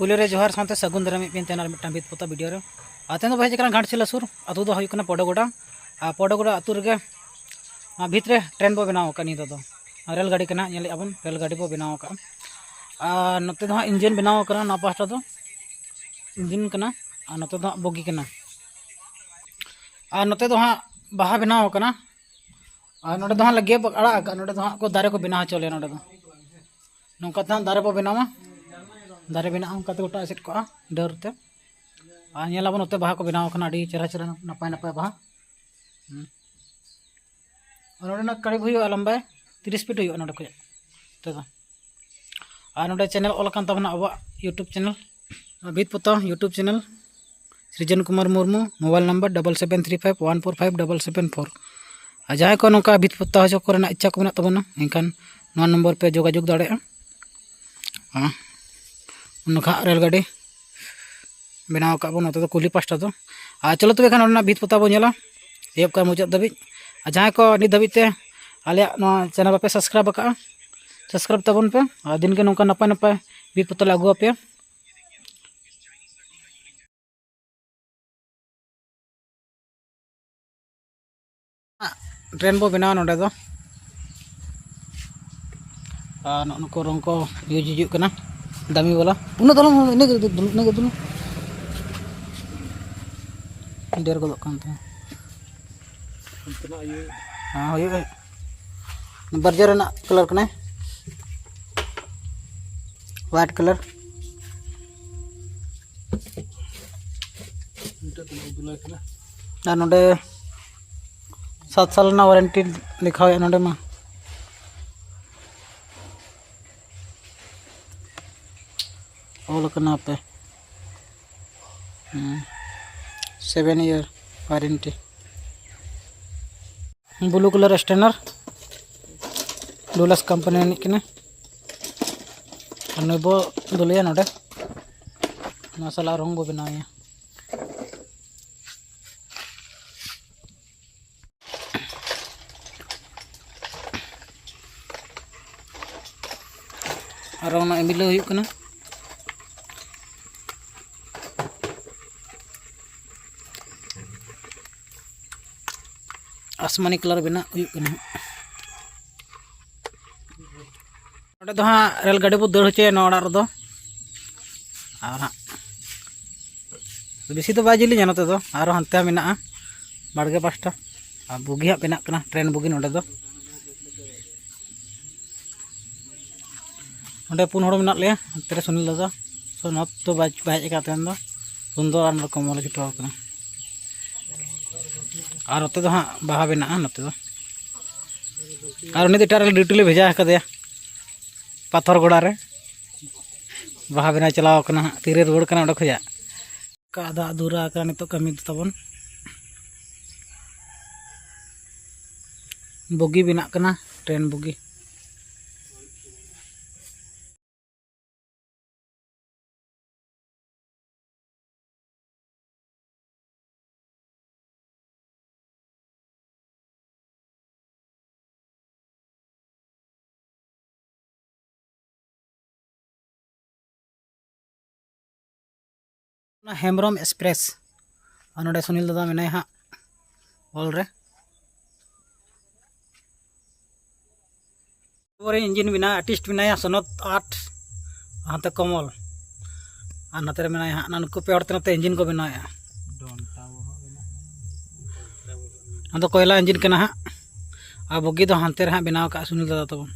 police रे जोहार साथे सगुन दरा मिपिन तेनार मिटन भीत पोता वीडियो रे आते तो भाई घाटशिला सुर अतु दो हुई कना पडोगोड़ा अतु रे भीत रे ट्रेन बो बनाव का नी दो रेल गाड़ी कना नेले अबन रेल गाड़ी बो बनाव का नते दो इंजन बनाव कना ना पास्टा दो इंजन कना नते दो बोगी कना नते दो बाहा बनाव कना नोडे दो लगे अड़ा नोडे दो को दारे को बनाव चले नोडे दो नौका दारे बो बनावा दारे बना गोटा एसेट को डरते नेलाबन नोते बाहा को बनाव कना अड़ी चेहरा चेहरा नपाय नपाय बाहा नोडे करीब हुई लंबाई 30 फीट हुई नोडे को तो नोडे चैनल ऑल कान तबना अब यूट्यूब चैनल भीत पोता यूट्यूब चैनल सृजन कुमार मुर्मू मोबाइल नंबर 7735145774 जहाँ को नौका भीत पोता हजो करना इच्छा को मेना तबना एनखान नंबर पे जोगाजोग दाड़े उनका रेल गाड़ी बनाव का बन तो कुली पास्टा तो चलो तब खान भीत पोता बो नेला एहब का मुचाद धाबी जहाँ को नित धाबीते आले चैनल बापे सब्सक्राइब का सब्सक्राइब तबन पे दिन के नौका नपाय नपाय भीत पोता लगू पे ट्रेन बो बनाव नोडे दो नको रंग को यूज हिजुग कना दामी वाला उन दल डेर गलक कान था हाँ हो बर्जर कलर कना व्हाइट कलर नोडे 7 साल ना वारंटी लिखा हुआ नोडे मा ऑल करना पे 7 ईयर वारंटी ब्लू कलर स्टैनर डुलस कंपनी निकने नबो दुलिया नोडे मसाला रंग बो बनाया और एमिलो हुई कना आसमानी कलर बना हुई कना नोडे दो रेल गाड़ी बो दौड़ होचे ना ओड़ा रदो और बेसी तो बाय जिली नोते दो और हानते मेना बाड़गे पास्टा बुगी हा बेना कना ट्रेन बुगी नोडे दो नोडे पुन हड़ मेना ले तेरे सुनील दादा सो नत तो बाज का तेन दो सुंदर और कमल चिटवा कना और नोते दो बाहा बेना नोते दो और उनी एटा रे ड्यूटी ले भेजा कदे पाथर गोड़ा रे बाहा बेना चलाव कना तीरे रुड़ कना ओडे खया का आधा अधूरा का नितो कमी तबन बोगी बेना कना ट्रेन बोगी हेमब्रम एक्सप्रेस नोडे सुनील दादा मेना हाँ ऑल रे इंजिन बिना आर्टिस्ट बिना सनत 8 हाँ कमल और नते मेना हाँ नुकु पे नते इंजिन को बनाया कोयला इंजिन के हाँ बोगी तो हानते हाँ बनाव का सुनील दादा तब